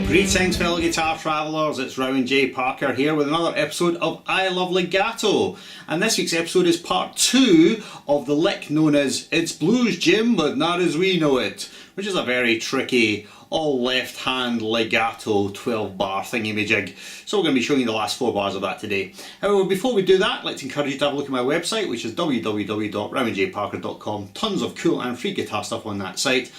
Greetings fellow guitar travellers, it's Rowan J Parker here with another episode of I Love Legato, and this week's episode is part 2 of the lick known as It's Blues Jim But Not As We Know It, which is a very tricky all left hand legato 12 bar thingy-majig. So we're going to be showing you the last 4 bars of that today. However, before we do that, I'd like to encourage you to have a look at my website, which is www.rowanjparker.com. Tons of cool and free guitar stuff on that site.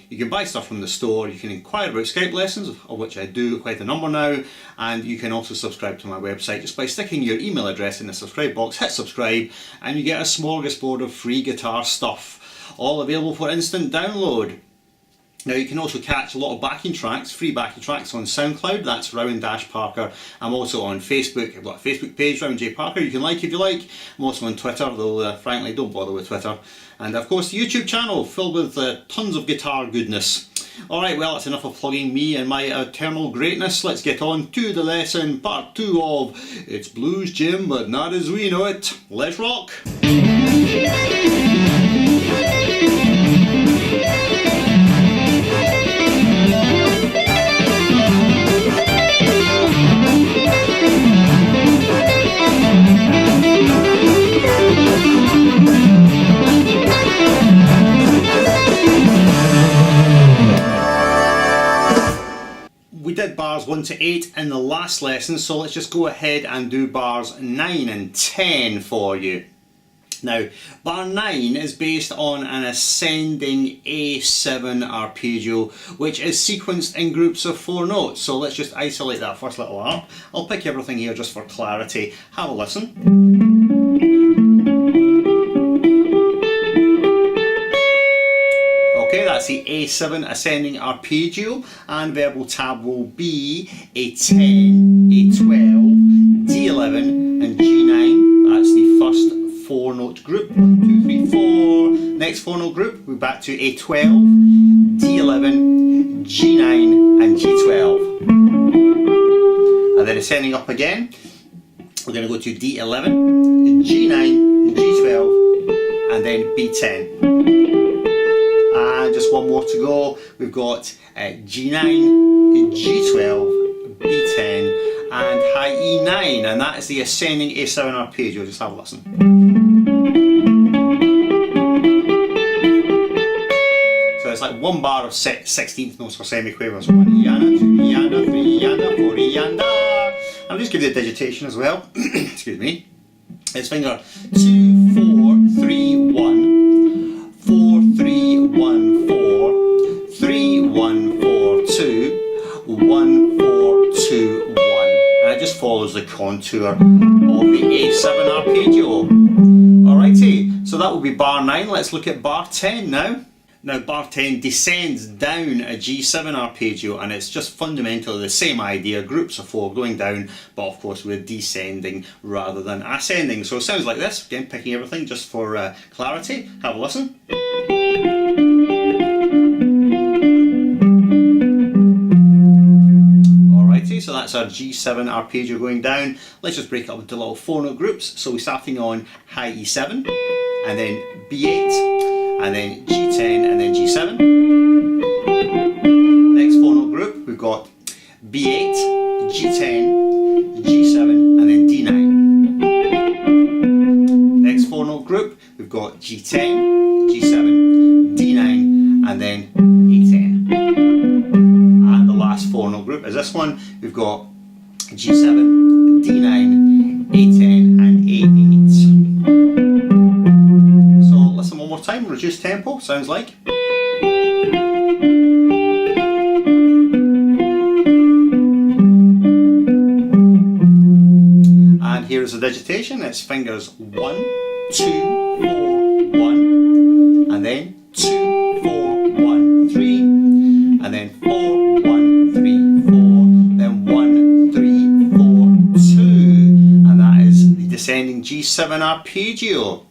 You can buy stuff from the store, you can inquire about Skype lessons, of which I do quite a number now, and you can also subscribe to my website just by sticking your email address in the subscribe box, hit subscribe, and you get a smorgasbord of free guitar stuff, all available for instant download. Now you can also catch a lot of backing tracks, free backing tracks on SoundCloud, that's Rowan-Parker. I'm also on Facebook, I've got a Facebook page, Rowan J Parker, you can like if you like. I'm also on Twitter, though frankly don't bother with Twitter. And of course the YouTube channel, filled with tons of guitar goodness. Alright, well that's enough of plugging me and my eternal greatness. Let's get on to the lesson, part 2 of It's Blues Jim But Not As We Know It. Let's rock! We did bars 1 to 8 in the last lesson, so let's just go ahead and do bars 9 and 10 for you. Now, bar 9 is based on an ascending A7 arpeggio, which is sequenced in groups of 4 notes. So let's just isolate that first little arp. I'll pick everything here just for clarity. Have a listen. Okay, that's the A7 ascending arpeggio, and verbal tab will be A10, A12, D11 and G9. That's the first 4 note group. 1, 2, 3, 4. Next 4 note group, we're back to A12, D11, G9 and G12. And then ascending up again, we're going to go to D11, G9, G12 and then B10. And just one more to go. We've got G9, G12, B10 and high E9, and that is the ascending A7 arpeggio. Just have a listen. So it's like 1 bar of 16th notes for semiquavers. 1 yana, 2 yana, 3 yana, 4 yana. I'll just give you the digitation as well. Excuse me. It's finger 2, 4, 3, 1, 4, 3, 1, 4, 3, 1, 4, 2, 1, 4, 2, 1. And it just follows the contour of the A7 arpeggio. Alrighty, so that will be bar 9. Let's look at bar 10 now. Now bar 10 descends down a G7 arpeggio, and it's just fundamentally the same idea, groups of 4 going down, but of course we're descending rather than ascending. So it sounds like this, again picking everything just for clarity. Have a listen. Alrighty, so that's our G7 arpeggio going down. Let's just break it up into little 4 note groups. So we're starting on high E7, and then B8, and then G10 and then G7. Next 4 note group, we've got B8, G10, G7 and then D9. Next 4 note group, we've got G10, G7, D9 and then A10. And the last 4 note group is this one. We've got G7, D9, A10 and A8. One more time, reduced tempo, sounds like. And here is the digitation. It's fingers 1, 2, 4, 1, and then 2, 4, 1, 3, and then 4, 1, 3, 4, then 1, 3, 4, 2, and that is the descending G7 arpeggio.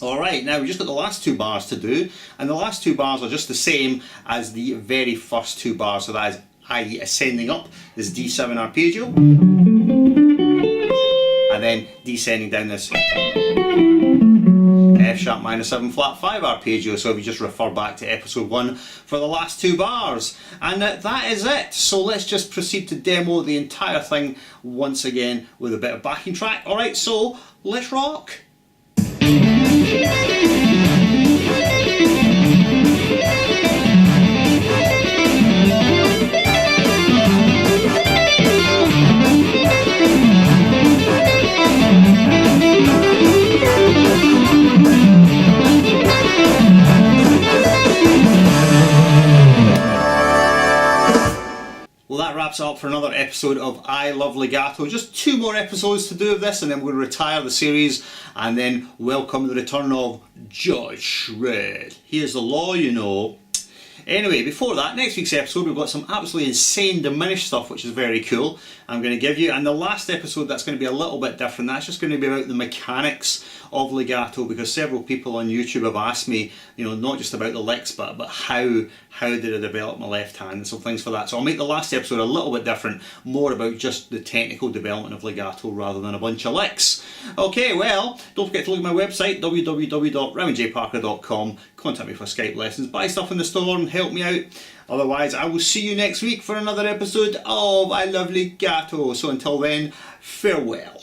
Alright, now we've just got the last 2 bars to do, and the last 2 bars are just the same as the very first 2 bars, so that is i.e. ascending up this D7 arpeggio, and then descending down this F sharp minor 7 flat 5 arpeggio. So if you just refer back to episode 1 for the last 2 bars. And that is it. So let's just proceed to demo the entire thing once again with a bit of backing track. Alright, so let's rock. Well, that wraps up for another episode of I Love Legato. Just 2 more episodes to do of this, and then we're going to retire the series and then welcome the return of Judge Shred. Here's the law, you know. Anyway, before that, next week's episode we've got some absolutely insane diminished stuff, which is very cool. I'm going to give you, and the last episode that's going to be a little bit different. That's just going to be about the mechanics of legato, because several people on YouTube have asked me, you know, not just about the licks, but how did I develop my left hand and some things for that. So I'll make the last episode a little bit different, more about just the technical development of legato rather than a bunch of licks. Okay, well, don't forget to look at my website, www.roundjparker.com. Contact me for Skype lessons, buy stuff in the store and help me out. Otherwise, I will see you next week for another episode of I Love Legato. So until then, farewell.